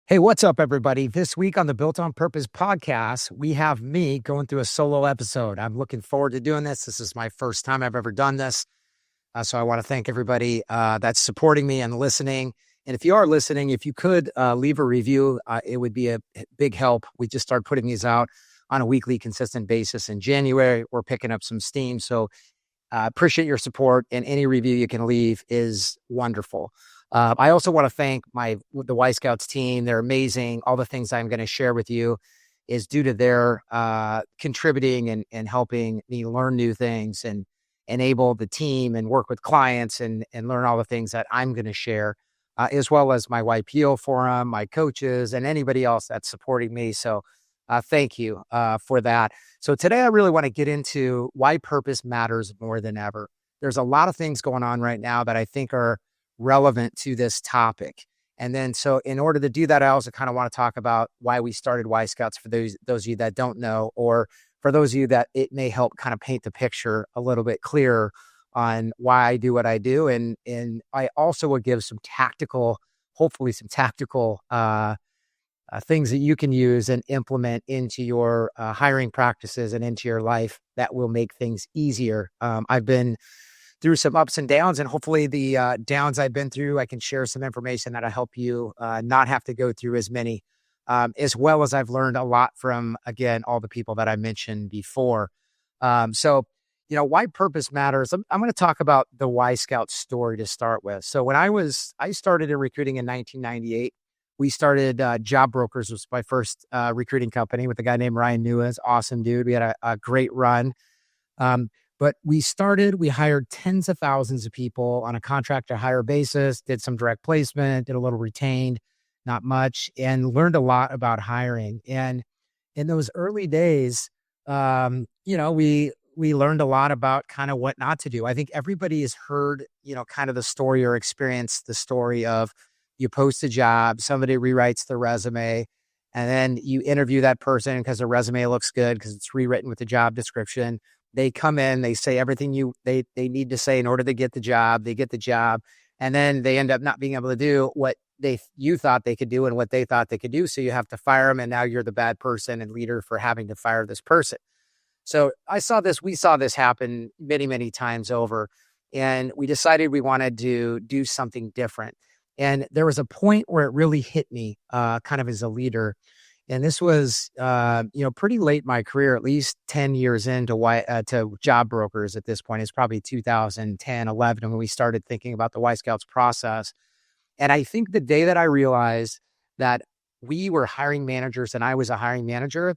Hey, what's up, everybody? This week on the Built on Purpose podcast, we have me going through a solo episode. I'm looking forward to doing this. This is my first time I've ever done this. So I want to thank everybody that's supporting me and listening. And if you are listening, if you could leave a review, it would be a big help. We just started putting these out on a weekly, consistent basis in January. We're picking up some steam. So appreciate your support, and any review you can leave is wonderful. I also want to thank the Y Scouts team. They're amazing. All the things I'm going to share with you is due to their contributing and helping me learn new things and enable the team and work with clients and learn all the things that I'm going to share, as well as my YPO forum, my coaches, and anybody else that's supporting me. So thank you for that. So today I really want to get into why purpose matters more than ever. There's a lot of things going on right now that I think are relevant to this topic. And then, so in order to do that, I also kind of want to talk about why we started Y Scouts for those of you that don't know, or for those of you that it may help kind of paint the picture a little bit clearer on why I do what I do. And I also will give hopefully some tactical things that you can use and implement into your hiring practices and into your life that will make things easier. I've been through some ups and downs, and hopefully the downs I've been through, I can share some information that'll help you not have to go through as many, as well as I've learned a lot from, again, all the people that I mentioned before. Why purpose matters. I'm going to talk about the Y Scout story to start with. So when I started in recruiting in 1998. We started Job Brokers, was my first recruiting company with a guy named Ryan Newes. Awesome dude. We had a great run. But we hired tens of thousands of people on a contract to hire basis, did some direct placement, did a little retained, not much, and learned a lot about hiring. And in those early days, we learned a lot about kind of what not to do. I think everybody has heard, kind of the story or experienced the story of, you post a job, somebody rewrites the resume, and then you interview that person because the resume looks good because it's rewritten with the job description. They come in, they say everything they need to say in order to get the job. They get the job, and then they end up not being able to do what you thought they could do and what they thought they could do. So you have to fire them, and now you're the bad person and leader for having to fire this person. So we saw this happen many, many times over, and we decided we wanted to do something different. And there was a point where it really hit me, kind of as a leader. And this was, pretty late in my career, at least 10 years into to Job Brokers at this point. It's probably 2010, 11 when we started thinking about the Y Scouts process. And I think the day that I realized that we were hiring managers and I was a hiring manager,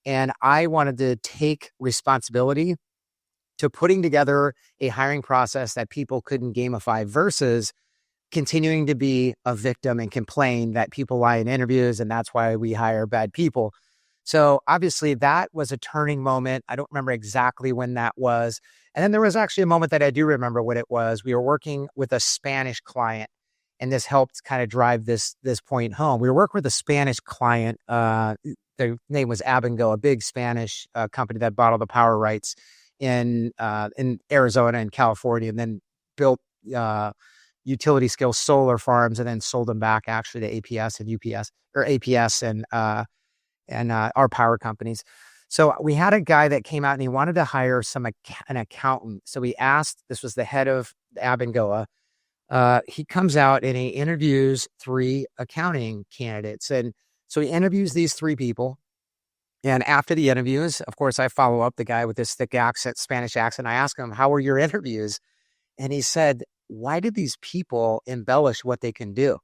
and I wanted to take responsibility to putting together a hiring process that people couldn't gamify versus continuing to be a victim and complain that people lie in interviews and that's why we hire bad people. So obviously that was a turning moment. I don't remember exactly when that was. And then there was actually a moment that I do remember what it was. We were working with a Spanish client, and this helped kind of drive this point home. We were working with a Spanish client. Their name was Abengoa, a big Spanish company that bought all the power rights in Arizona and California, and then built utility scale solar farms and then sold them back actually to APS and UPS or APS and our power companies. So we had a guy that came out and he wanted to hire an accountant. So we asked, this was the head of Abengoa. He comes out and he interviews 3 accounting candidates. And so he interviews these 3 people. And after the interviews, of course, I follow up the guy with this thick accent, Spanish accent. I ask him, how were your interviews? And he said, why did these people embellish what they can do?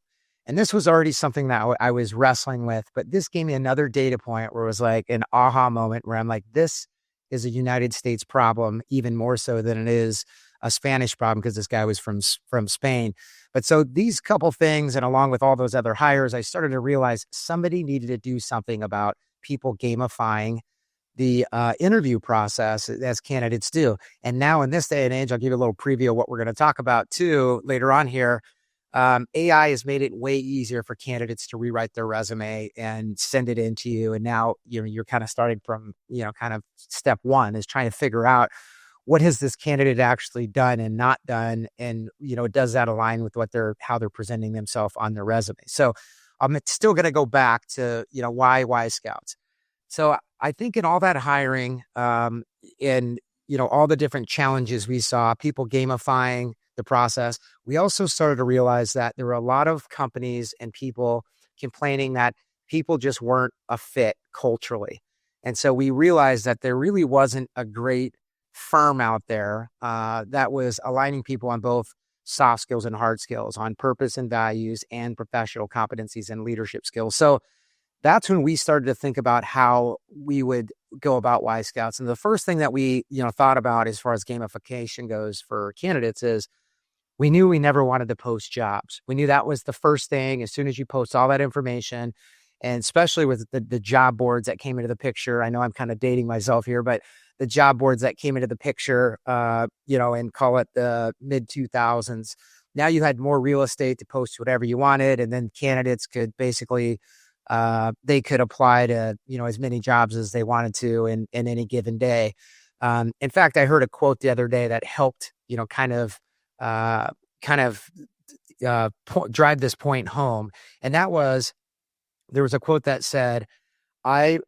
And this was already something that I was wrestling with, but this gave me another data point where it was like an aha moment where I'm like, this is a United States problem, even more so than it is a Spanish problem, because this guy was from Spain. But so these couple things, and along with all those other hires, I started to realize somebody needed to do something about people gamifying the interview process as candidates do. And now in this day and age, I'll give you a little preview of what we're going to talk about too later on here. AI has made it way easier for candidates to rewrite their resume and send it in to you. And now you're kind of starting from, kind of step one is trying to figure out what has this candidate actually done and not done. And, does that align with how they're presenting themselves on their resume? So I'm still going to go back to, why Y Scouts. So I think in all that hiring, in, all the different challenges we saw, people gamifying the process, we also started to realize that there were a lot of companies and people complaining that people just weren't a fit culturally. And so we realized that there really wasn't a great firm out there that was aligning people on both soft skills and hard skills, on purpose and values, and professional competencies and leadership skills. So that's when we started to think about how we would go about Y Scouts. And the first thing that we, thought about as far as gamification goes for candidates is we knew we never wanted to post jobs. We knew that was the first thing. As soon as you post all that information, and especially with the job boards that came into the picture, I know I'm kind of dating myself here, but the job boards that came into the picture, and call it the mid 2000s, now you had more real estate to post whatever you wanted. And then candidates could basically, they could apply to, as many jobs as they wanted to in any given day. In fact, I heard a quote the other day that helped, drive this point home. And that was, there was a quote that said, I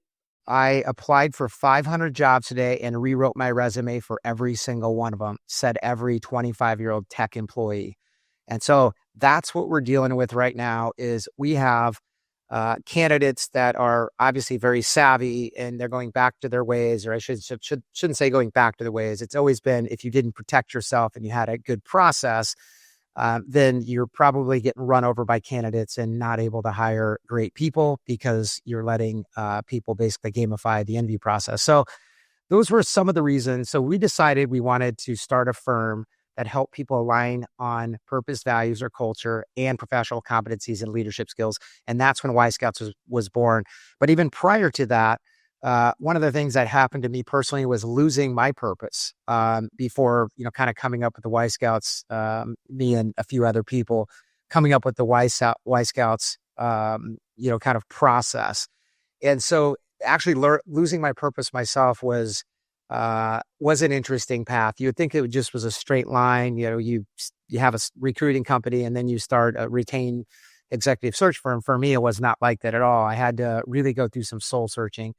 applied for 500 jobs today and rewrote my resume for every single one of them, said every 25-year-old tech employee. And so that's what we're dealing with right now is we have candidates that are obviously very savvy and they're going back to their ways, or I shouldn't say going back to the ways. It's always been, if you didn't protect yourself and you had a good process, then you're probably getting run over by candidates and not able to hire great people because you're letting people basically gamify the interview process. So those were some of the reasons. So we decided we wanted to start a firm that helped people align on purpose, values, or culture, and professional competencies and leadership skills. And that's when Y Scouts was born. But even prior to that, one of the things that happened to me personally was losing my purpose before, kind of coming up with the Y Scouts, me and a few other people coming up with the Y Scouts, kind of process. And so actually losing my purpose myself was an interesting path. You would think it just was a straight line. You have a recruiting company and then you start a retained executive search firm. For me, it was not like that at all. I had to really go through some soul searching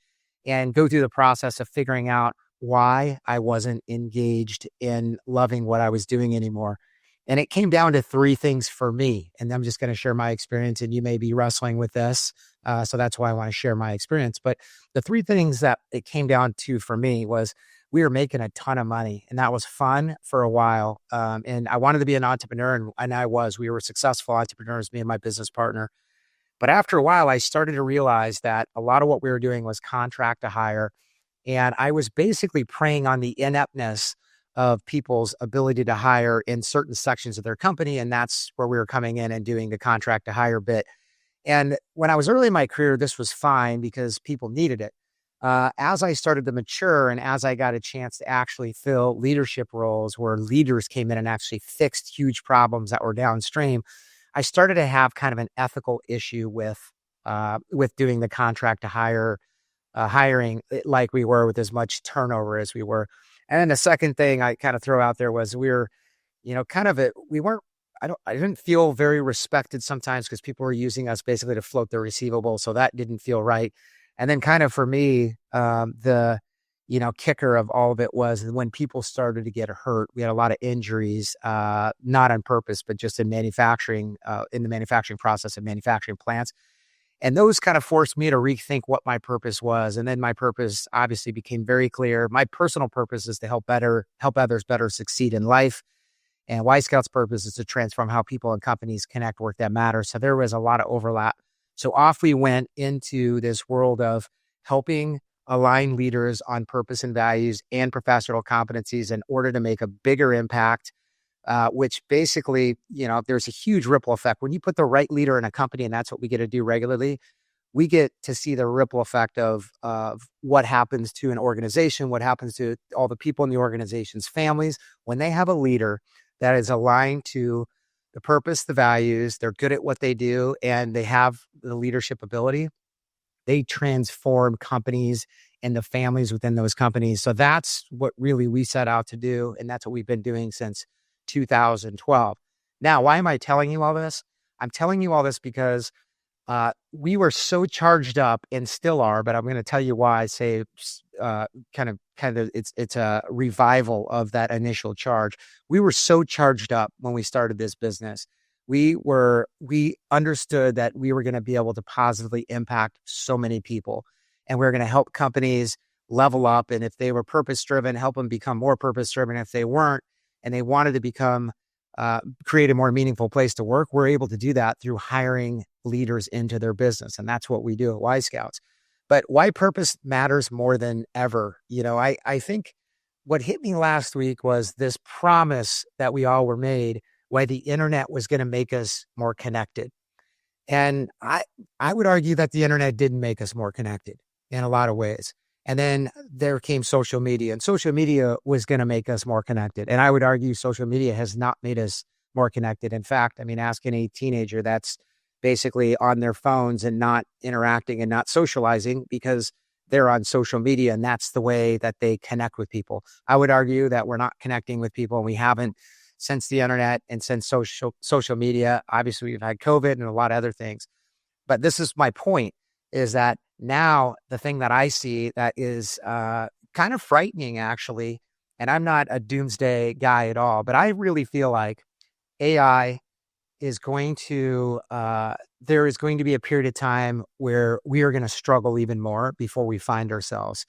and go through the process of figuring out why I wasn't engaged in loving what I was doing anymore. And it came down to three things for me. And I'm just going to share my experience, and you may be wrestling with this. So that's why I want to share my experience. But the three things that it came down to for me was we were making a ton of money, and that was fun for a while. And I wanted to be an entrepreneur, and I was. We were successful entrepreneurs, me and my business partner. But after a while, I started to realize that a lot of what we were doing was contract to hire. And I was basically preying on the ineptness of people's ability to hire in certain sections of their company. And that's where we were coming in and doing the contract to hire bit. And when I was early in my career, this was fine because people needed it. As I started to mature and as I got a chance to actually fill leadership roles where leaders came in and actually fixed huge problems that were downstream, I started to have kind of an ethical issue with doing the contract to hire, hiring like we were with as much turnover as we were. And then the second thing I kind of throw out there was we weren't, I didn't feel very respected sometimes because people were using us basically to float their receivables. So that didn't feel right. And then kind of for me, the kicker of all of it was when people started to get hurt, we had a lot of injuries, not on purpose, but just in manufacturing, in the manufacturing process of manufacturing plants. And those kind of forced me to rethink what my purpose was. And then my purpose obviously became very clear. My personal purpose is to help others better succeed in life. And Y Scout's purpose is to transform how people and companies connect, work that matters. So there was a lot of overlap. So off we went into this world of helping align leaders on purpose and values and professional competencies in order to make a bigger impact, which basically, there's a huge ripple effect. When you put the right leader in a company, and that's what we get to do regularly, we get to see the ripple effect of what happens to an organization, what happens to all the people in the organization's families when they have a leader that is aligned to the purpose, the values, they're good at what they do, and they have the leadership ability. They transform companies and the families within those companies. So that's what really we set out to do. And that's what we've been doing since 2012. Now, why am I telling you all this? I'm telling you all this because we were so charged up and still are, but I'm going to tell you why I say it's a revival of that initial charge. We were so charged up when we started this business. We understood that we were going to be able to positively impact so many people, and we are going to help companies level up. And if they were purpose driven, help them become more purpose driven. If they weren't, and they wanted to become create a more meaningful place to work, we're able to do that through hiring leaders into their business. And that's what we do at Y Scouts. But why purpose matters more than ever. I think what hit me last week was this promise that we all were made why the internet was going to make us more connected. And I would argue that the internet didn't make us more connected in a lot of ways. And then there came social media, and social media was going to make us more connected. And I would argue social media has not made us more connected. In fact, I mean, ask any teenager that's basically on their phones and not interacting and not socializing because they're on social media, and that's the way that they connect with people. I would argue that we're not connecting with people, and we haven't since the internet and since social media. Obviously, we've had COVID and a lot of other things. But this is my point, is that now the thing that I see that is kind of frightening, actually, and I'm not a doomsday guy at all, but I really feel like AI is going to, there is going to be a period of time where we are going to struggle even more before we find ourselves.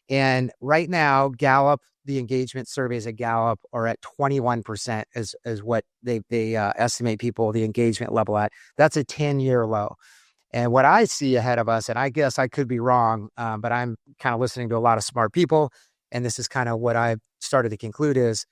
And right now, Gallup, the engagement surveys at Gallup are at 21% as what they estimate people, the engagement level at. That's a 10-year low. And what I see ahead of us, and I guess I could be wrong, but I'm kind of listening to a lot of smart people, and this is kind of what I've started to conclude is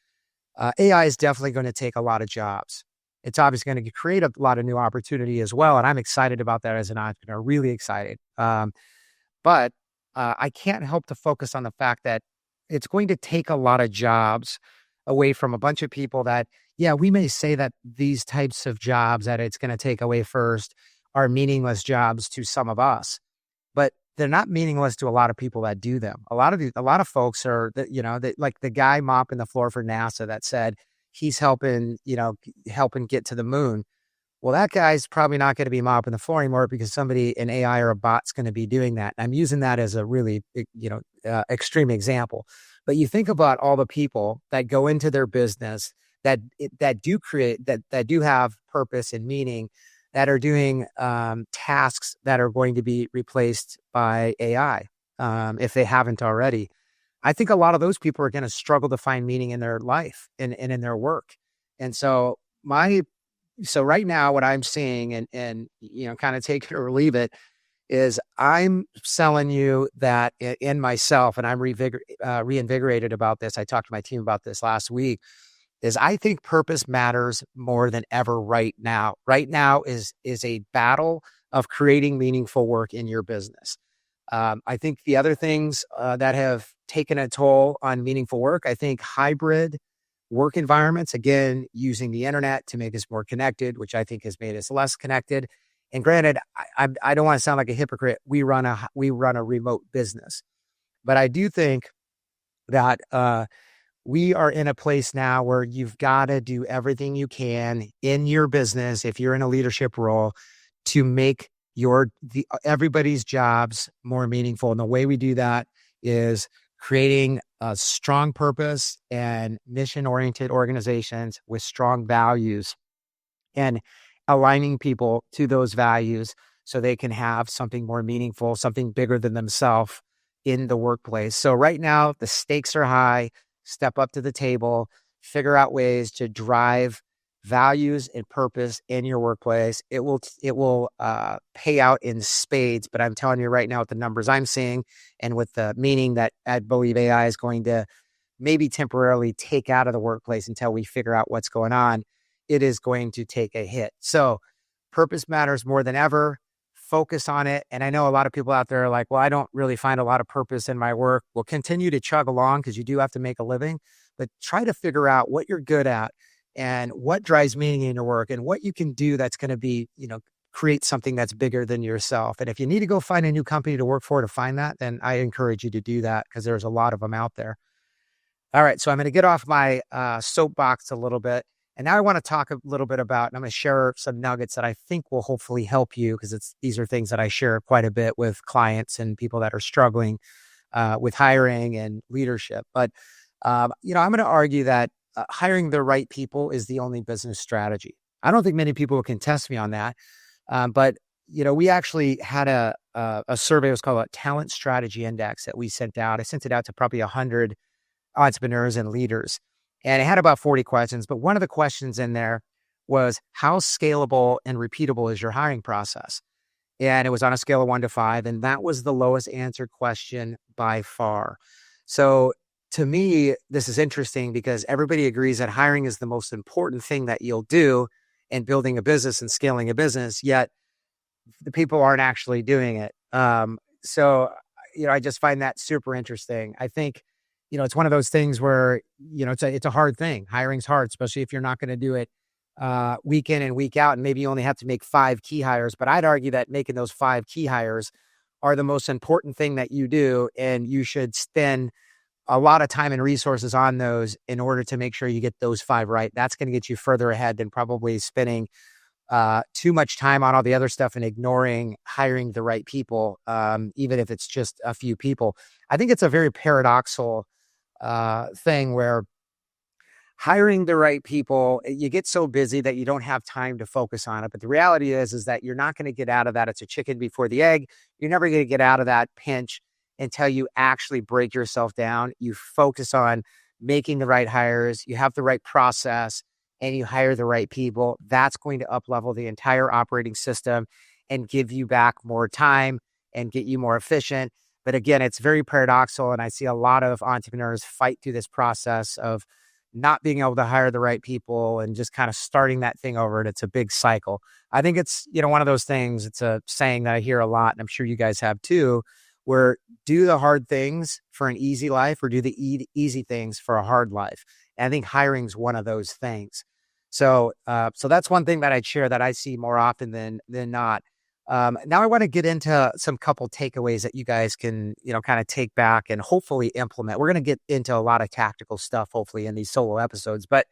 AI is definitely going to take a lot of jobs. It's obviously going to create a lot of new opportunity as well, and I'm excited about that as an entrepreneur, really excited. But I can't help to focus on the fact that it's going to take a lot of jobs away from a bunch of people that, yeah, we may say that these types of jobs that it's going to take away first are meaningless jobs to some of us, but they're not meaningless to a lot of people that do them. A lot of folks are, like the guy mopping the floor for NASA that said he's helping get to the moon. Well, that guy's probably not going to be mopping the floor anymore because somebody, an AI or a bot's going to be doing that. I'm using that as a really, extreme example. But you think about all the people that go into their business that do have purpose and meaning, that are doing tasks that are going to be replaced by AI, if they haven't already. I think a lot of those people are going to struggle to find meaning in their life and in their work. And so right now, what I'm seeing, and kind of take it or leave it, is I'm selling you that in myself, and I'm reinvigorated about this. I talked to my team about this last week. Is I think purpose matters more than ever right now. Right now is a battle of creating meaningful work in your business. I think the other things that have taken a toll on meaningful work, I think hybrid work environments, again, using the internet to make us more connected, which I think has made us less connected. And granted, I don't want to sound like a hypocrite. We run a remote business, but I do think that we are in a place now where you've got to do everything you can in your business, if you're in a leadership role, to make everybody's jobs more meaningful. And the way we do that is creating a strong purpose and mission-oriented organizations with strong values, and aligning people to those values so they can have something more meaningful, something bigger than themselves in the workplace. So right now, the stakes are high. Step up to the table, figure out ways to drive values and purpose in your workplace. It will pay out in spades, but I'm telling you right now, with the numbers I'm seeing and with the meaning that I believe AI is going to maybe temporarily take out of the workplace until we figure out what's going on, it is going to take a hit. So purpose matters more than ever. Focus on it. And I know a lot of people out there are like, well, I don't really find a lot of purpose in my work. Well, continue to chug along because you do have to make a living, but try to figure out what you're good at and what drives meaning in your work and what you can do that's going to be, create something that's bigger than yourself. And if you need to go find a new company to work for to find that, then I encourage you to do that because there's a lot of them out there. All right. So I'm going to get off my soapbox a little bit And now I want to talk a little bit about, and I'm going to share some nuggets that I think will hopefully help you because these are things that I share quite a bit with clients and people that are struggling with hiring and leadership. But I'm going to argue that hiring the right people is the only business strategy. I don't think many people will contest me on that. But we actually had a survey. It was called a talent strategy index that we sent out. I sent it out to probably 100 entrepreneurs and leaders, and it had about 40 questions. But one of the questions in there was, how scalable and repeatable is your hiring process? And it was on a scale of 1 to 5, and that was the lowest answered question by far. So to me, this is interesting because everybody agrees that hiring is the most important thing that you'll do in building a business and scaling a business, yet the people aren't actually doing it. So I just find that super interesting. I think, it's one of those things where, it's a hard thing. Hiring's hard, especially if you're not going to do it week in and week out, and maybe you only have to make 5 key hires. But I'd argue that making those 5 key hires are the most important thing that you do, and you should spend a lot of time and resources on those in order to make sure you get those 5 right. That's going to get you further ahead than probably spending too much time on all the other stuff and ignoring hiring the right people, even if it's just a few people. I think it's a very paradoxical thing where hiring the right people, you get so busy that you don't have time to focus on it. But the reality is that you're not going to get out of that. It's a chicken before the egg. You're never going to get out of that pinch until you actually break yourself down. You focus on making the right hires. You have the right process and you hire the right people. That's going to up-level the entire operating system and give you back more time and get you more efficient. But again, it's very paradoxical. And I see a lot of entrepreneurs fight through this process of not being able to hire the right people and just kind of starting that thing over. And it's a big cycle. I think it's, one of those things, it's a saying that I hear a lot, and I'm sure you guys have too, where do the hard things for an easy life or do the easy things for a hard life. And I think hiring's one of those things. So that's one thing that I'd share that I see more often than not. Now I want to get into some couple takeaways that you guys can, kind of take back and hopefully implement. We're going to get into a lot of tactical stuff, hopefully, in these solo episodes. But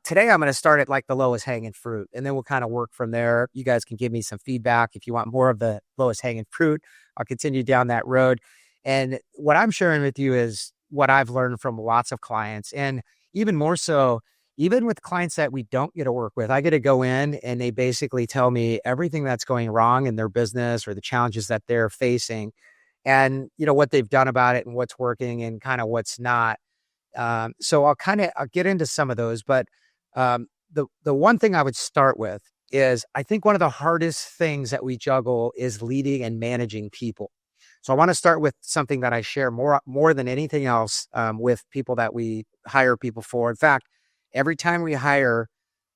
today I'm going to start at like the lowest hanging fruit, and then we'll kind of work from there. You guys can give me some feedback. If you want more of the lowest hanging fruit, I'll continue down that road. And what I'm sharing with you is what I've learned from lots of clients, and even more so, even with clients that we don't get to work with. I get to go in and they basically tell me everything that's going wrong in their business or the challenges that they're facing and, what they've done about it and what's working and kind of what's not. So I'll get into some of those. But the one thing I would start with is I think one of the hardest things that we juggle is leading and managing people. So I want to start with something that I share more than anything else with people that we hire people for. In fact, every time we hire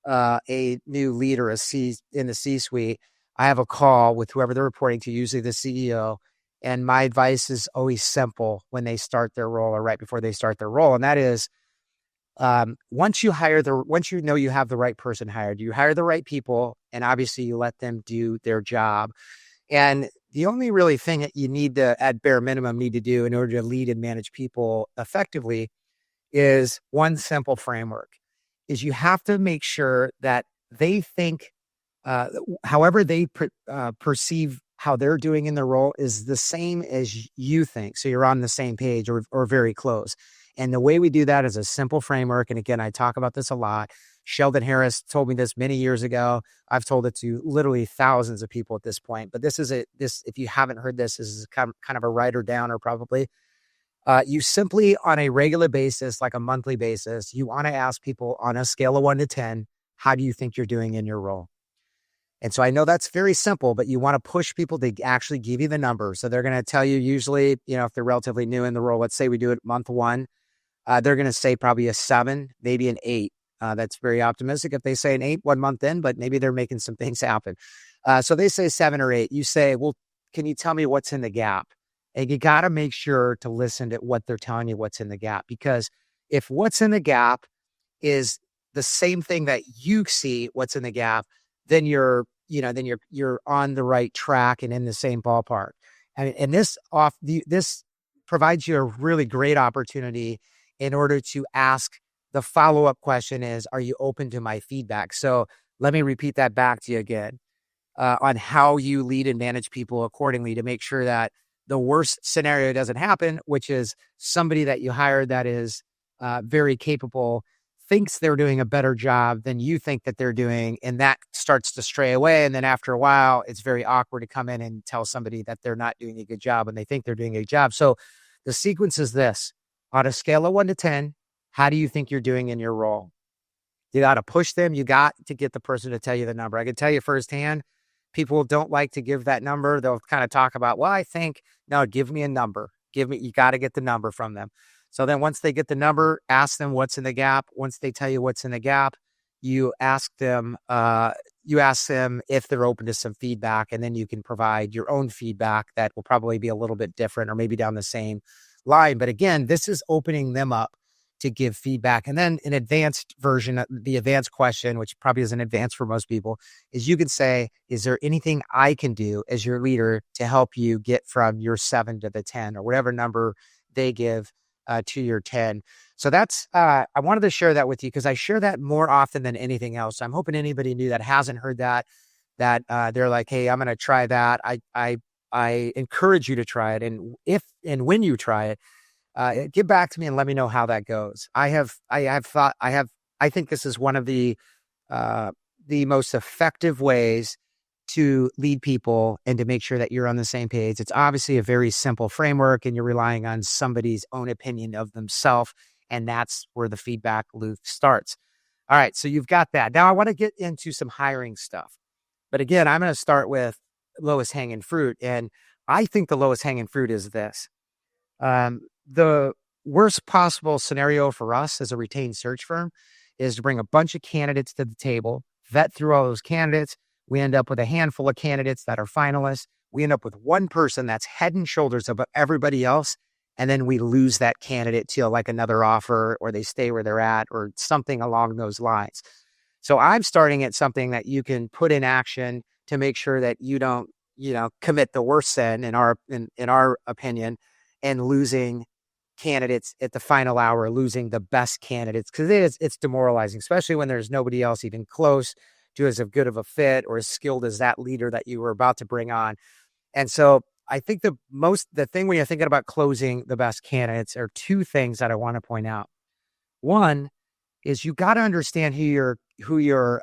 a new leader in the C-suite, I have a call with whoever they're reporting to, usually the CEO. And my advice is always simple when they start their role or right before they start their role. And that is, once you know you have the right person hired, you hire the right people, and obviously you let them do their job. And the only really thing that you need to, at bare minimum, need to do in order to lead and manage people effectively is one simple framework. Is you have to make sure that they think, however they perceive how they're doing in their role is the same as you think. So you're on the same page or very close. And the way we do that is a simple framework. And again, I talk about this a lot. Sheldon Harris told me this many years ago. I've told it to literally thousands of people at this point. But this, if you haven't heard this is kind of a writer downer probably. You simply, on a regular basis, like a monthly basis, you want to ask people on a scale of 1 to 10, how do you think you're doing in your role? And so I know that's very simple, but you want to push people to actually give you the number. So they're going to tell you usually, if they're relatively new in the role, let's say we do it month 1, they're going to say probably a 7, maybe an 8. That's very optimistic if they say an 8 1 month in, but maybe they're making some things happen. So they say 7 or 8. You say, well, can you tell me what's in the gap? And you got to make sure to listen to what they're telling you, what's in the gap, because if what's in the gap is the same thing that you see what's in the gap, then you're on the right track and in the same ballpark. And this provides you a really great opportunity in order to ask the follow-up question is, are you open to my feedback? So let me repeat that back to you again, on how you lead and manage people accordingly to make sure that the worst scenario doesn't happen, which is somebody that you hired that is very capable thinks they're doing a better job than you think that they're doing, and that starts to stray away. And then after a while, it's very awkward to come in and tell somebody that they're not doing a good job and they think they're doing a good job. So the sequence is this: on a scale of 1 to 10, how do you think you're doing in your role? You got to push them. You got to get the person to tell you the number. I can tell you firsthand, people don't like to give that number. They'll kind of talk about, well, I think, no, give me a number. You got to get the number from them. So then once they get the number, ask them what's in the gap. Once they tell you what's in the gap, you ask them if they're open to some feedback, and then you can provide your own feedback that will probably be a little bit different or maybe down the same line. But again, this is opening them up to give feedback. And then an advanced version, the advanced question, which probably isn't advanced for most people, is you can say, is there anything I can do as your leader to help you get from your 7 to the 10 or whatever number they give to your 10? So that's, I wanted to share that with you because I share that more often than anything else. I'm hoping anybody new that hasn't heard that they're like, hey, I'm going to try that. I encourage you to try it. And if and when you try it, get back to me and let me know how that goes. I think this is one of the most effective ways to lead people and to make sure that you're on the same page. It's obviously a very simple framework and you're relying on somebody's own opinion of themselves. And that's where the feedback loop starts. All right. So you've got that. Now I want to get into some hiring stuff, but again, I'm going to start with lowest hanging fruit. And I think the lowest hanging fruit is this. The worst possible scenario for us as a retained search firm is to bring a bunch of candidates to the table, vet through all those candidates. We end up with a handful of candidates that are finalists. We end up with one person that's head and shoulders above everybody else. And then we lose that candidate to like another offer, or they stay where they're at, or something along those lines. So I'm starting at something that you can put in action to make sure that you don't, commit the worst sin in our opinion, and losing candidates at the final hour, losing the best candidates, because it's demoralizing, especially when there's nobody else even close to as good of a fit or as skilled as that leader that you were about to bring on. And so I think the thing when you're thinking about closing the best candidates are two things that I want to point out. One is you got to understand who you're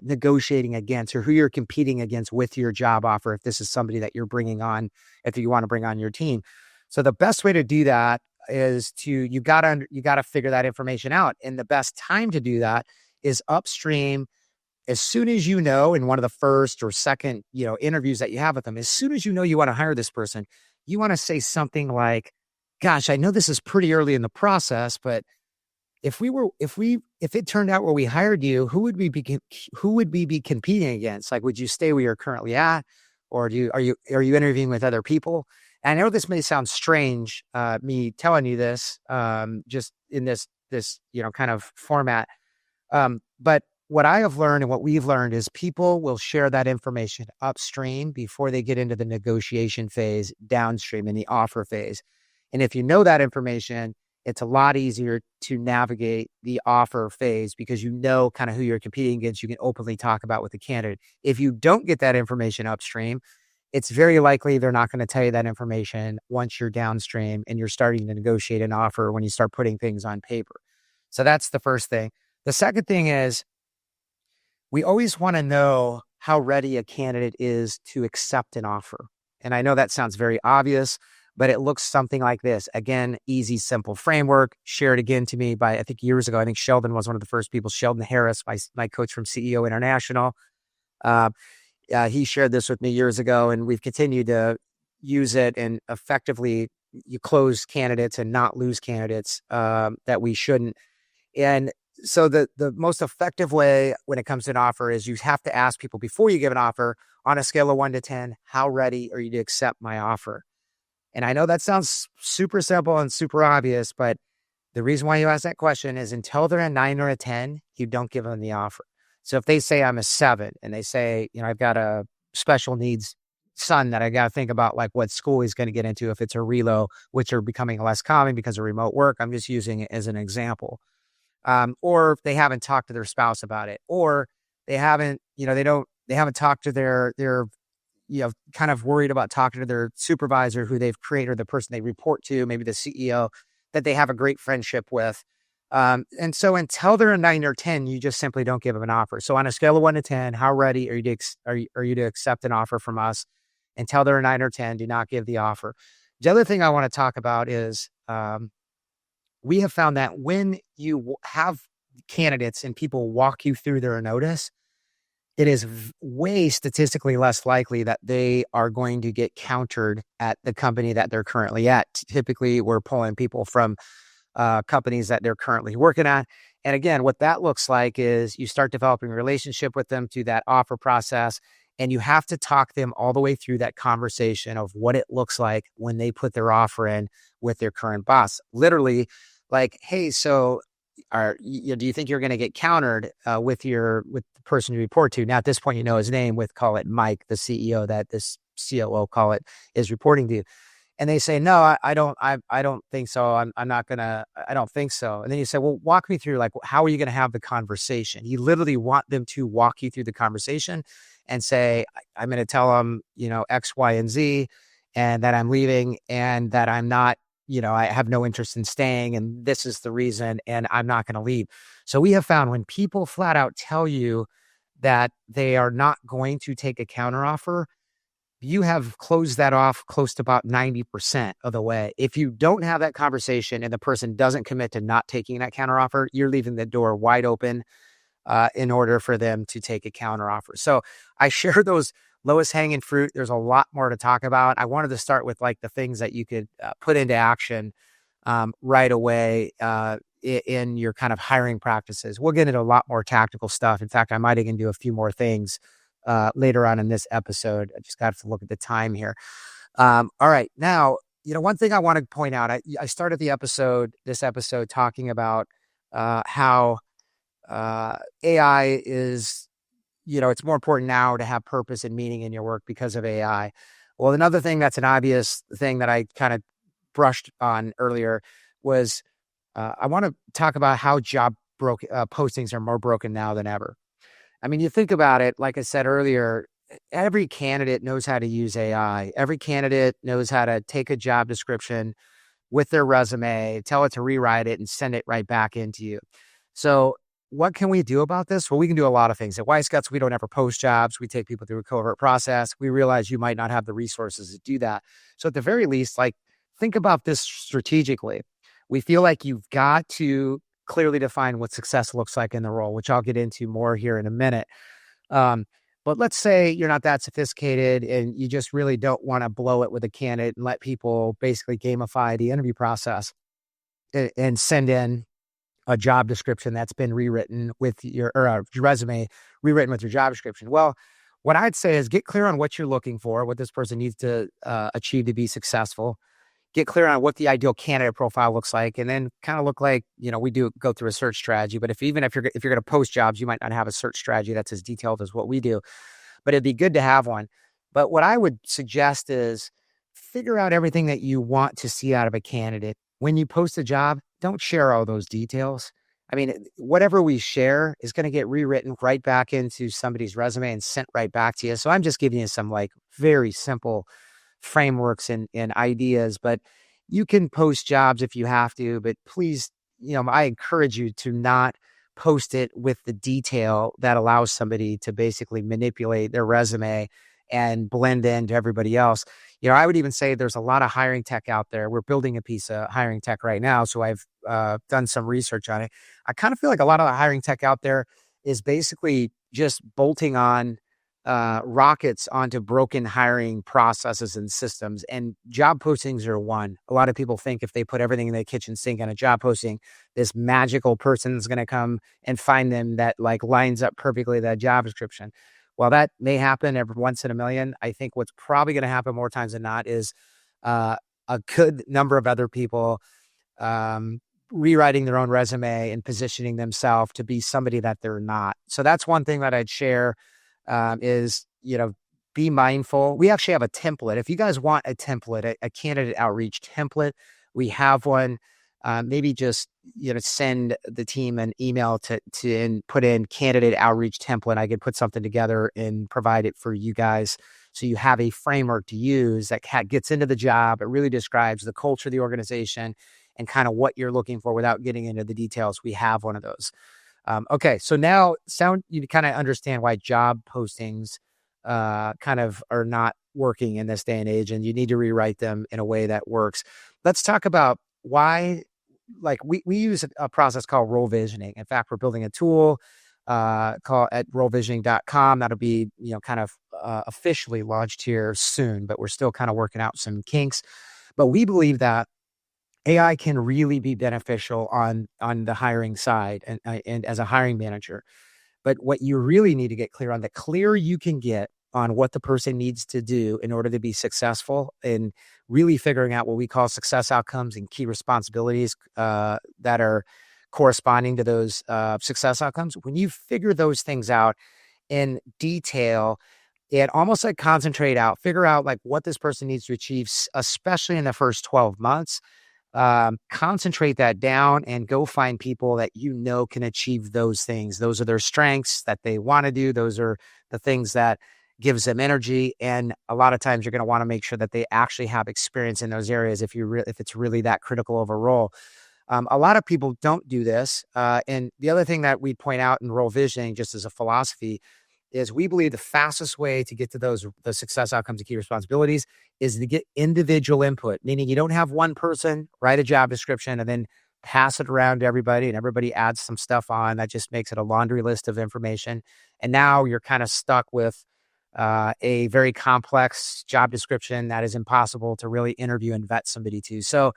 negotiating against, or who you're competing against with your job offer. If this is somebody that you're bringing on, if you want to bring on your team. So the best way to do that is you got to figure that information out. And the best time to do that is upstream. As soon as you know, in one of the first or second, interviews that you have with them, as soon as you know you want to hire this person, you want to say something like, gosh, I know this is pretty early in the process, but if it turned out where we hired you, who would we be competing against? Like, would you stay where you're currently at? Or are you interviewing with other people? And I know this may sound strange, me telling you this, just in this kind of format. But what I have learned and what we've learned is people will share that information upstream before they get into the negotiation phase, downstream in the offer phase. And if you know that information, it's a lot easier to navigate the offer phase because you know kind of who you're competing against. You can openly talk about with the candidate. If you don't get that information upstream, it's very likely they're not going to tell you that information once you're downstream and you're starting to negotiate an offer when you start putting things on paper. So that's the first thing. The second thing is we always want to know how ready a candidate is to accept an offer. And I know that sounds very obvious, but it looks something like this. Again, easy, simple framework, shared again to me by, I think years ago, I think Sheldon was one of the first people, Sheldon Harris, my coach from CEO International. He shared this with me years ago, and we've continued to use it, and effectively you close candidates and not lose candidates that we shouldn't. And so the most effective way when it comes to an offer is you have to ask people before you give an offer, on a scale of 1 to 10, how ready are you to accept my offer? And I know that sounds super simple and super obvious, but the reason why you ask that question is until they're a 9 or a 10, you don't give them the offer. So if they say I'm a 7 and they say, I've got a special needs son that I got to think about like what school he's going to get into if it's a relo, which are becoming less common because of remote work. I'm just using it as an example. or they haven't talked to their spouse about it, or they haven't, they haven't talked to their kind of worried about talking to their supervisor who they've created or the person they report to, maybe the CEO that they have a great friendship with. And so until they're a 9 or 10, you just simply don't give them an offer. So on a scale of 1 to 10, how ready are you are you to accept an offer from us? Until they're a 9 or 10, do not give the offer. The other thing I want to talk about is we have found that when you have candidates and people walk you through their notice, it is way statistically less likely that they are going to get countered at the company that they're currently at. Typically, we're pulling people from companies that they're currently working at. And again, what that looks like is you start developing a relationship with them through that offer process, and you have to talk them all the way through that conversation of what it looks like when they put their offer in with their current boss. Literally, like, hey, so do you think you're going to get countered with the person you report to? Now, at this point, you know his name with, call it Mike, the CEO that this COO, call it, is reporting to. And they say, no, I don't think so. I'm not gonna, I don't think so. And then you say, well, walk me through, like, how are you going to have the conversation? You literally want them to walk you through the conversation and say, I'm going to tell them, X, Y, and Z, and that I'm leaving, and that I'm not, I have no interest in staying, and this is the reason, and I'm not going to leave. So we have found when people flat out tell you that they are not going to take a counteroffer, you have closed that off close to about 90% of the way. If you don't have that conversation and the person doesn't commit to not taking that counteroffer, you're leaving the door wide open in order for them to take a counteroffer. So I share those lowest hanging fruit. There's a lot more to talk about. I wanted to start with like the things that you could put into action right away in your kind of hiring practices. We'll get into a lot more tactical stuff. In fact, I might even do a few more things later on in this episode. I just got to look at the time here. All right. Now, one thing I want to point out, I started this episode talking about how AI is, it's more important now to have purpose and meaning in your work because of AI. Well, another thing that's an obvious thing that I kind of brushed on earlier was I want to talk about how job postings are more broken now than ever. I mean, you think about it, like I said earlier, every candidate knows how to use AI. Every candidate knows how to take a job description with their resume, tell it to rewrite it, and send it right back into you. So what can we do about this? Well, we can do a lot of things. At Wisecuts, we don't ever post jobs. We take people through a covert process. We realize you might not have the resources to do that. So at the very least, like, think about this strategically. We feel like you've got to clearly define what success looks like in the role, which I'll get into more here in a minute. But let's say you're not that sophisticated and you just really don't want to blow it with a candidate and let people basically gamify the interview process and send in a job description that's been rewritten with your resume rewritten with your job description. Well, what I'd say is get clear on what you're looking for, what this person needs to achieve to be successful. Get clear on what the ideal candidate profile looks like, and then kind of look like, we do go through a search strategy. But if you're going to post jobs, you might not have a search strategy that's as detailed as what we do, but it'd be good to have one. But what I would suggest is figure out everything that you want to see out of a candidate. When you post a job, don't share all those details. I mean, whatever we share is going to get rewritten right back into somebody's resume and sent right back to you. So I'm just giving you some like very simple frameworks and ideas, but you can post jobs if you have to, but please, I encourage you to not post it with the detail that allows somebody to basically manipulate their resume and blend into everybody else. I would even say there's a lot of hiring tech out there. We're building a piece of hiring tech right now, so I've done some research on it. I kind of feel like a lot of the hiring tech out there is basically just bolting on rockets onto broken hiring processes and systems, and job postings are one. A lot of people think if they put everything in the kitchen sink on a job posting, this magical person is going to come and find them that like lines up perfectly that job description. While that may happen every once in a million, I think what's probably going to happen more times than not is a good number of other people rewriting their own resume and positioning themselves to be somebody that they're not. So that's one thing that I'd share is, be mindful. We actually have a template. If you guys want a template, a candidate outreach template, we have one. maybe just, send the team an email and put in candidate outreach template. I could put something together and provide it for you guys. So you have a framework to use that gets into the job. It really describes the culture of the organization and kind of what you're looking for without getting into the details. We have one of those. Okay, so now you kind of understand why job postings kind of are not working in this day and age, and you need to rewrite them in a way that works. Let's talk about why. Like we use a process called role visioning. In fact, we're building a tool called at rolevisioning.com. That'll be kind of officially launched here soon, but we're still kind of working out some kinks. But we believe that AI can really be beneficial on the hiring side and as a hiring manager. But what you really need to get clear on, the clearer you can get on what the person needs to do in order to be successful in really figuring out what we call success outcomes and key responsibilities that are corresponding to those success outcomes. When you figure those things out in detail, it almost like figure out like what this person needs to achieve, especially in the first 12 months. Concentrate that down and go find people that can achieve those things. Those are their strengths that they want to do. Those are the things that gives them energy. And a lot of times you're going to want to make sure that they actually have experience in those areas if it's really that critical of a role. A lot of people don't do this. And the other thing that we point out in role visioning, just as a philosophy, is we believe the fastest way to get to the success outcomes and key responsibilities is to get individual input, meaning you don't have one person write a job description and then pass it around to everybody and everybody adds some stuff on. That just makes it a laundry list of information. And now you're kind of stuck with a very complex job description that is impossible to really interview and vet somebody to. So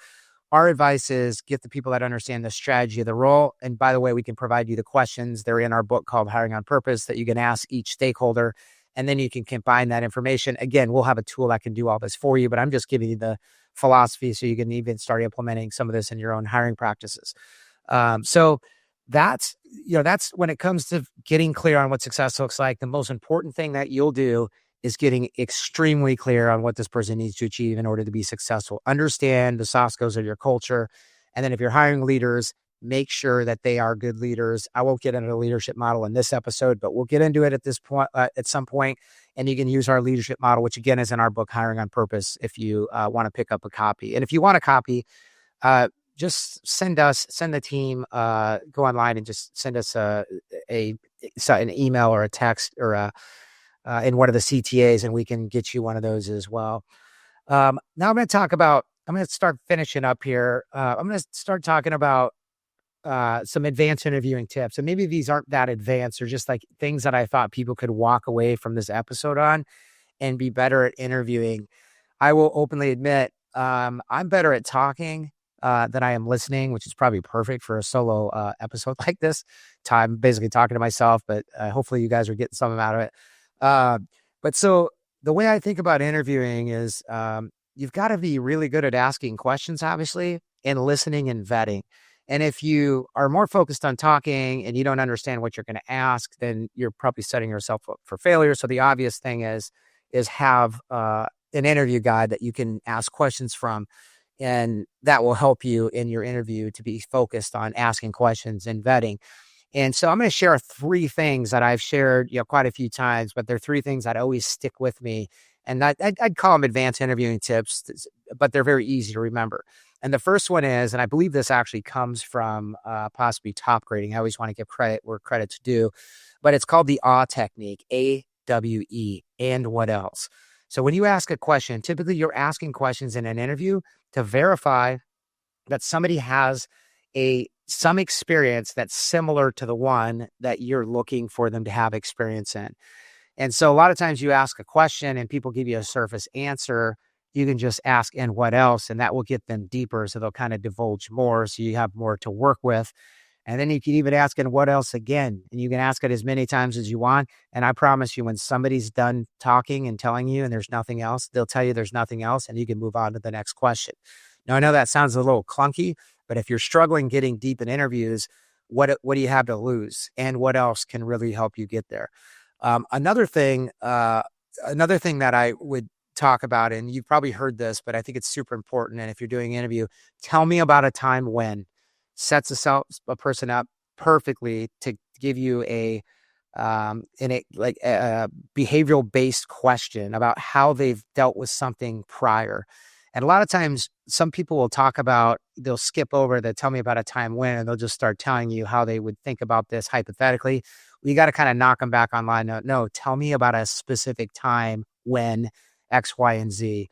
our advice is get the people that understand the strategy of the role. And by the way, we can provide you the questions. They're in our book called Hiring on Purpose that you can ask each stakeholder. And then you can combine that information. Again, we'll have a tool that can do all this for you, but I'm just giving you the philosophy so you can even start implementing some of this in your own hiring practices. So that's when it comes to getting clear on what success looks like, the most important thing that you'll do is getting extremely clear on what this person needs to achieve in order to be successful. Understand the soft skills of your culture. And then if you're hiring leaders, make sure that they are good leaders. I won't get into the leadership model in this episode, but we'll get into it at this point, at some point. And you can use our leadership model, which again is in our book, Hiring on Purpose, if you want to pick up a copy. And if you want a copy, just send the team, go online and just send us an email or a text or in one of the CTAs, and we can get you one of those as well. Now I'm going to start finishing up here. I'm going to start talking about some advanced interviewing tips. And maybe these aren't that advanced, or just like things that I thought people could walk away from this episode on and be better at interviewing. I will openly admit, I'm better at talking than I am listening, which is probably perfect for a solo episode like this. I'm basically talking to myself, but hopefully you guys are getting something out of it. But so the way I think about interviewing is you've got to be really good at asking questions, obviously, and listening and vetting. And if you are more focused on talking and you don't understand what you're going to ask, then you're probably setting yourself up for failure. So the obvious thing is have an interview guide that you can ask questions from, and that will help you in your interview to be focused on asking questions and vetting. And so I'm going to share 3 things that I've shared, quite a few times, but they're 3 things that always stick with me. And I'd call them advanced interviewing tips, but they're very easy to remember. And the first one is, and I believe this actually comes from possibly Top Grading. I always want to give credit where credit's due, but it's called the AWE technique, AWE, and what else? So when you ask a question, typically you're asking questions in an interview to verify that somebody has some experience that's similar to the one that you're looking for them to have experience in. And so a lot of times you ask a question and people give you a surface answer. You can just ask, and what else? And that will get them deeper. So they'll kind of divulge more. So you have more to work with. And then you can even ask, and what else again? And you can ask it as many times as you want. And I promise you, when somebody's done talking and telling you and there's nothing else, they'll tell you there's nothing else, and you can move on to the next question. Now, I know that sounds a little clunky, but if you're struggling getting deep in interviews, what do you have to lose? And what else can really help you get there? Another thing that I would talk about, and you've probably heard this, but I think it's super important. And if you're doing an interview, tell me about a time when sets a person up perfectly to give you like a behavioral based question about how they've dealt with something prior. And a lot of times, some people will talk about, they'll skip over the tell me about a time when, and they'll just start telling you how they would think about this hypothetically. You got to kind of knock them back online. No, tell me about a specific time when X, Y, and Z.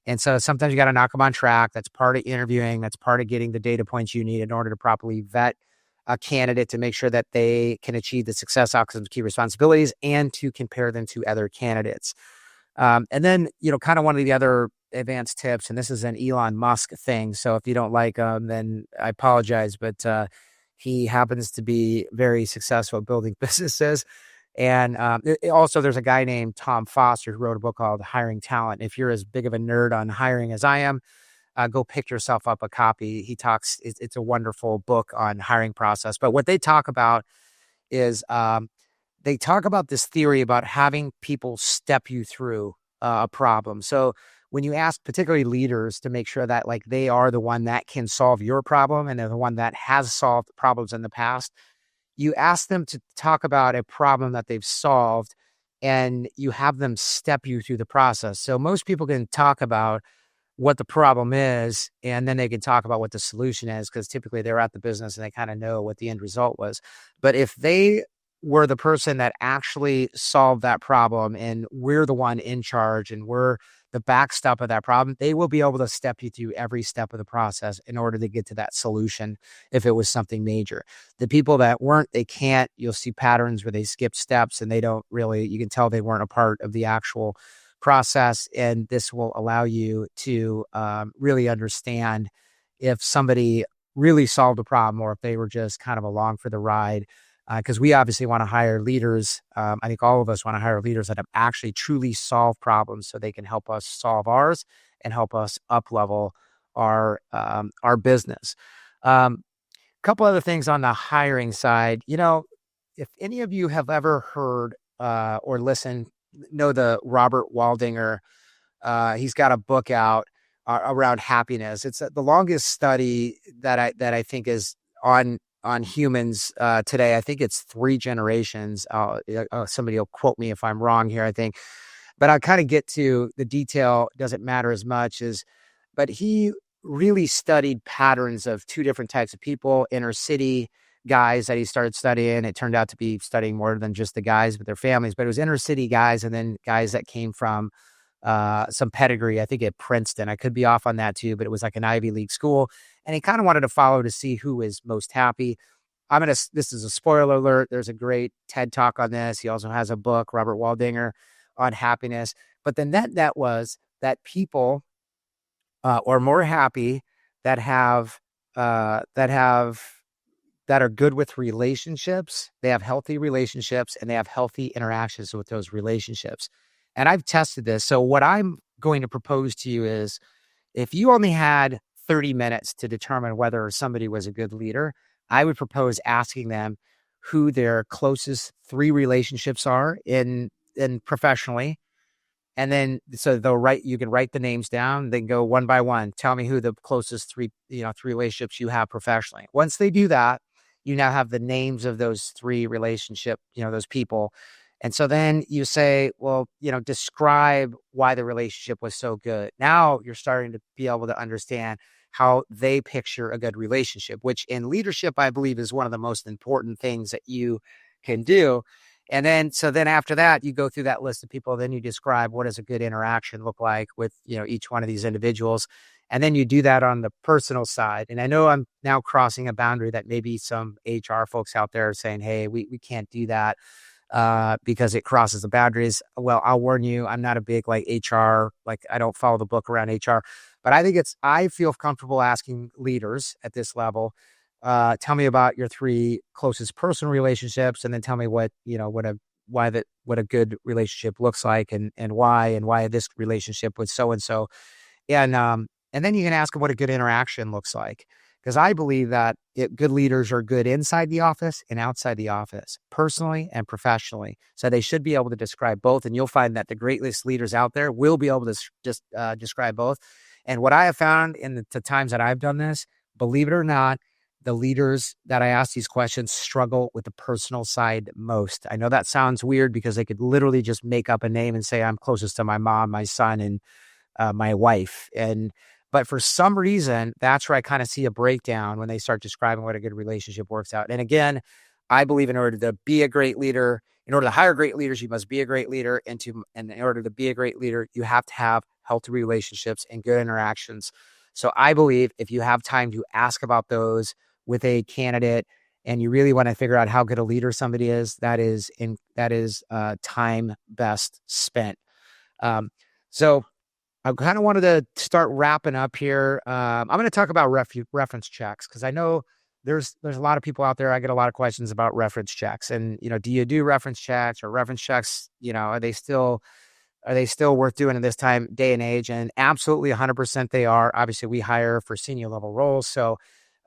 And so sometimes you got to knock them on track. That's part of interviewing. That's part of getting the data points you need in order to properly vet a candidate to make sure that they can achieve the success outcomes, key responsibilities, and to compare them to other candidates. And then, kind of one of the other advanced tips, and this is an Elon Musk thing. So if you don't like him, then I apologize, but he happens to be very successful at building businesses. And also, there's a guy named Tom Foster who wrote a book called Hiring Talent. If you're as big of a nerd on hiring as I am, go pick yourself up a copy. It's a wonderful book on hiring process. But what they talk about is they talk about this theory about having people step you through a problem. So when you ask particularly leaders to make sure that like they are the one that can solve your problem and they're the one that has solved problems in the past, you ask them to talk about a problem that they've solved and you have them step you through the process. So most people can talk about what the problem is, and then they can talk about what the solution is, because typically they're at the business and they kind of know what the end result was. But if they were the person that actually solved that problem and we're the one in charge and we're the backstop of that problem, they will be able to step you through every step of the process in order to get to that solution if it was something major. The people that weren't, they can't. You'll see patterns where they skip steps and they don't really, you can tell they weren't a part of the actual process. And this will allow you to really understand if somebody really solved a problem or if they were just kind of along for the ride. Because we obviously want to hire leaders. I think all of us want to hire leaders that have actually truly solved problems so they can help us solve ours and help us up level our business. Couple other things on the hiring side. If any of you have ever heard or listened, know the Robert Waldinger. He's got a book out around happiness. It's the longest study that I think is on humans today. I think it's 3 generations. Somebody will quote me if I'm wrong here, I think. But I'll kind of get to the detail. Doesn't matter as much but he really studied patterns of 2 different types of people, inner city guys that he started studying. It turned out to be studying more than just the guys, but their families. But it was inner city guys and then guys that came from some pedigree, I think at Princeton. I could be off on that too, but it was like an Ivy League school. And he kind of wanted to follow to see who is most happy. This is a spoiler alert. There's a great TED talk on this. He also has a book, Robert Waldinger, on happiness. But the net was that people are more happy that are good with relationships. They have healthy relationships and they have healthy interactions with those relationships. And I've tested this. So what I'm going to propose to you is if you only had 30 minutes to determine whether somebody was a good leader, I would propose asking them who their closest 3 relationships are in professionally. And then, so you can write the names down, then go one by one. Tell me who the closest 3 relationships you have professionally. Once they do that, you now have the names of those 3 relationship, those people. And so then you say, well, describe why the relationship was so good. Now you're starting to be able to understand how they picture a good relationship, which in leadership, I believe, is one of the most important things that you can do. And then, after that, you go through that list of people, then you describe what does a good interaction look like with, each one of these individuals. And then you do that on the personal side. And I know I'm now crossing a boundary that maybe some HR folks out there are saying, hey, we can't do that because it crosses the boundaries. Well, I'll warn you, I'm not a big HR, I don't follow the book around HR, but I feel comfortable asking leaders at this level, tell me about your 3 closest personal relationships, and then tell me what a good relationship looks like and why this relationship with so-and-so. And then you can ask them what a good interaction looks like. because I believe that good leaders are good inside the office and outside the office, personally and professionally. So they should be able to describe both. And you'll find that the greatest leaders out there will be able to just describe both. And what I have found in the times that I've done this, believe it or not, the leaders that I ask these questions struggle with the personal side most. I know that sounds weird because they could literally just make up a name and say, I'm closest to my mom, my son, and my wife. But for some reason, that's where I kind of see a breakdown when they start describing what a good relationship works out. And again, I believe in order to be a great leader, in order to hire great leaders, you must be a great leader. And in order to be a great leader, you have to have healthy relationships and good interactions. So I believe if you have time to ask about those with a candidate and you really want to figure out how good a leader somebody is, that is time best spent. So I kind of wanted to start wrapping up here. I'm going to talk about reference checks because I know there's a lot of people out there. I get a lot of questions about reference checks, and do you do reference checks or reference checks? Are they still worth doing in this day and age? And absolutely 100% they are. Obviously, we hire for senior level roles, so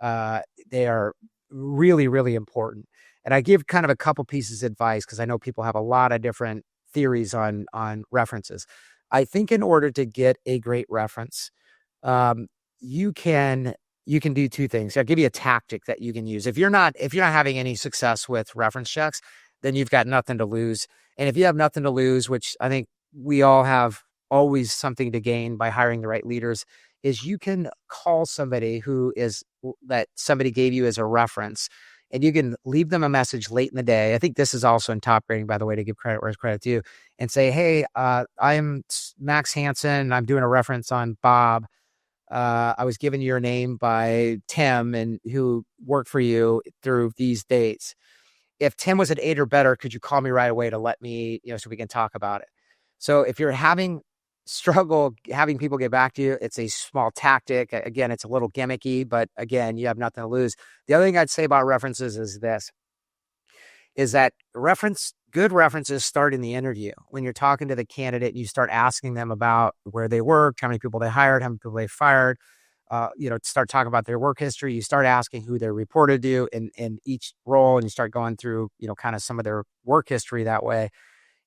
they are really, really important. And I give kind of a couple pieces of advice because I know people have a lot of different theories on references. I think in order to get a great reference, you can do two things. I'll give you a tactic that you can use. If you're not having any success with reference checks, then you've got nothing to lose. And if you have nothing to lose, which I think we all have always something to gain by hiring the right leaders, is you can call somebody that somebody gave you as a reference, and you can leave them a message late in the day. I think this is also in top grading, by the way, to give credit where it's credit due, and say, hey, I'm Max Hansen, and I'm doing a reference on Bob. I was given your name by Tim, and who worked for you through these dates. If Tim was an 8 or better, could you call me right away to let me, so we can talk about it? So if you're having struggle having people get back to you, it's a small tactic. Again, it's a little gimmicky, but again, you have nothing to lose. The other thing I'd say about references is that good references start in the interview. When you're talking to the candidate, you start asking them about where they worked, how many people they hired, how many people they fired, start talking about their work history. You start asking who they're reported to in each role, and you start going through, kind of some of their work history that way.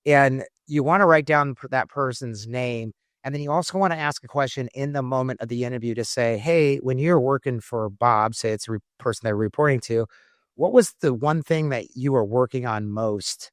And you want to write down that person's name. And then you also want to ask a question in the moment of the interview to say, hey, when you're working for Bob, say it's a person they're reporting to, what was the one thing that you were working on most?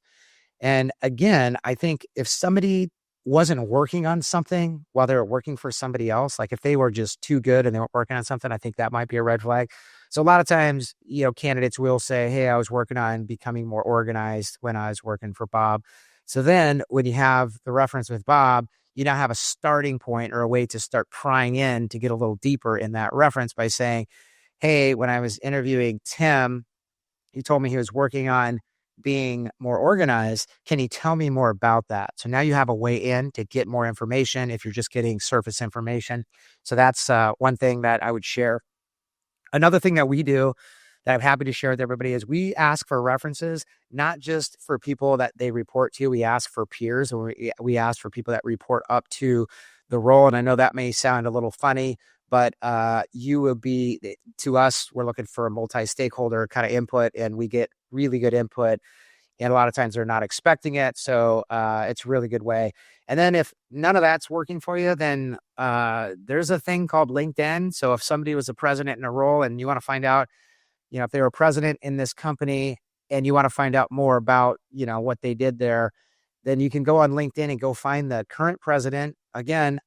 And again, I think if somebody wasn't working on something while they were working for somebody else, like if they were just too good and they weren't working on something, I think that might be a red flag. So a lot of times, candidates will say, hey, I was working on becoming more organized when I was working for Bob. So then when you have the reference with Bob, you now have a starting point or a way to start prying in to get a little deeper in that reference by saying, hey, when I was interviewing Tim, he told me he was working on being more organized. Can you tell me more about that? So now you have a way in to get more information if you're just getting surface information. So that's one thing that I would share. Another thing that we do that I'm happy to share with everybody is we ask for references, not just for people that they report to. We ask for peers, or we ask for people that report up to the role. And I know that may sound a little funny, but you will be, to us, we're looking for a multi-stakeholder kind of input, and we get really good input. And a lot of times they're not expecting it. So it's a really good way. And then if none of that's working for you, then there's a thing called LinkedIn. So if somebody was a president in a role and you want to find out, if they were president in this company and you want to find out more about, what they did there, then you can go on LinkedIn and go find the current president. Again,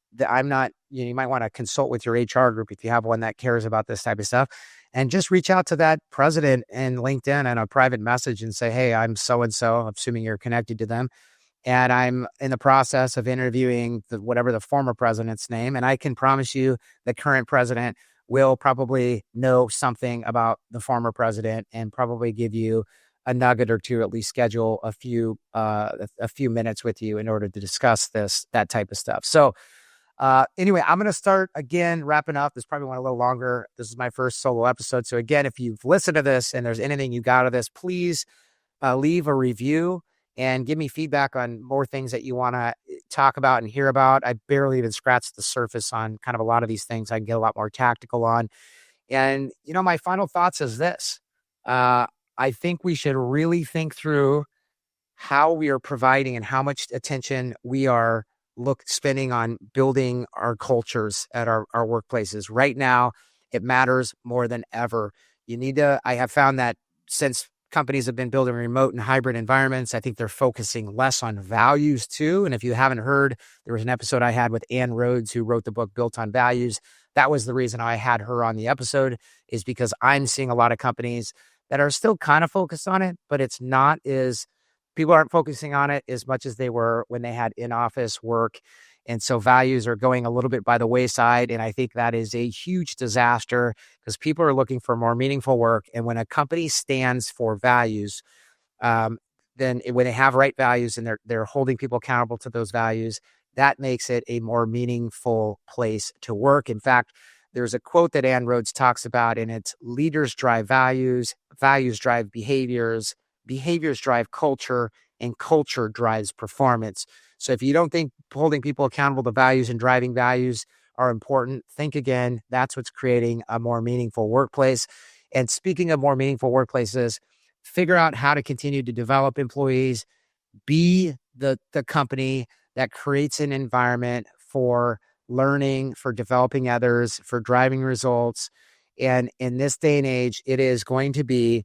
you might want to consult with your HR group if you have one that cares about this type of stuff, and just reach out to that president in LinkedIn and a private message and say, hey, I'm so-and-so, assuming you're connected to them, and I'm in the process of interviewing whatever the former president's name. And I can promise you the current president will probably know something about the former president and probably give you a nugget or two, at least schedule a few minutes with you in order to discuss that type of stuff. So anyway, I'm going to start again, wrapping up. This probably went a little longer. This is my first solo episode. So again, if you've listened to this and there's anything you got out of this, please leave a review and give me feedback on more things that you want to talk about and hear about. I barely even scratched the surface on kind of a lot of these things. I can get a lot more tactical on. And, my final thoughts is this. Uh, I think we should really think through how we are providing and how much attention we are spending on building our cultures at our workplaces. Right now, it matters more than ever. I have found that since companies have been building remote and hybrid environments, I think they're focusing less on values too. And if you haven't heard, there was an episode I had with Ann Rhodes, who wrote the book Built on Values. That was the reason I had her on the episode, is because I'm seeing a lot of companies that are still kind of focused on it, but it's not as people aren't focusing on it as much as they were when they had in-office work. And so values are going a little bit by the wayside. And I think that is a huge disaster because people are looking for more meaningful work. And when a company stands for values, um, when they have right values and they're holding people accountable to those values, that makes it a more meaningful place to work. In fact, there's a quote that Ann Rhodes talks about, and it's leaders drive values, values drive behaviors, behaviors drive culture, and culture drives performance. So if you don't think holding people accountable to values and driving values are important, think again. That's what's creating a more meaningful workplace. And speaking of more meaningful workplaces, figure out how to continue to develop employees, be the company that creates an environment for learning, for developing others, for driving results. And in this day and age, it is going to be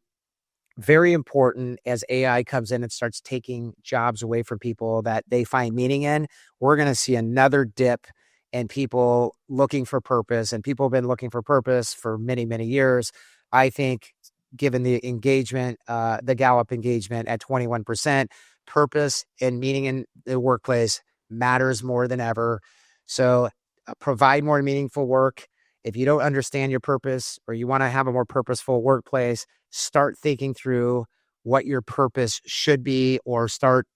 very important as AI comes in and starts taking jobs away from people that they find meaning in. We're going to see another dip in people looking for purpose, and people have been looking for purpose for many, many years. I think given the engagement, the Gallup engagement at 21%, purpose and meaning in the workplace matters more than ever. So provide more meaningful work. If you don't understand your purpose or you want to have a more purposeful workplace, start thinking through what your purpose should be, or start,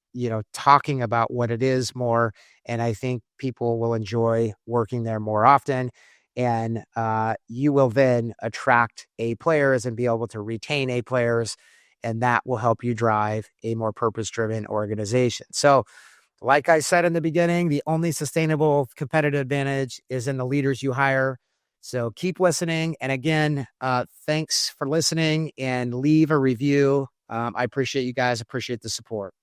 talking about what it is more. And I think people will enjoy working there more often. And you will then attract A players and be able to retain A players. And that will help you drive a more purpose-driven organization. So, like I said in the beginning, the only sustainable competitive advantage is in the leaders you hire. So keep listening. And again, thanks for listening, and leave a review. I appreciate you guys. Appreciate the support.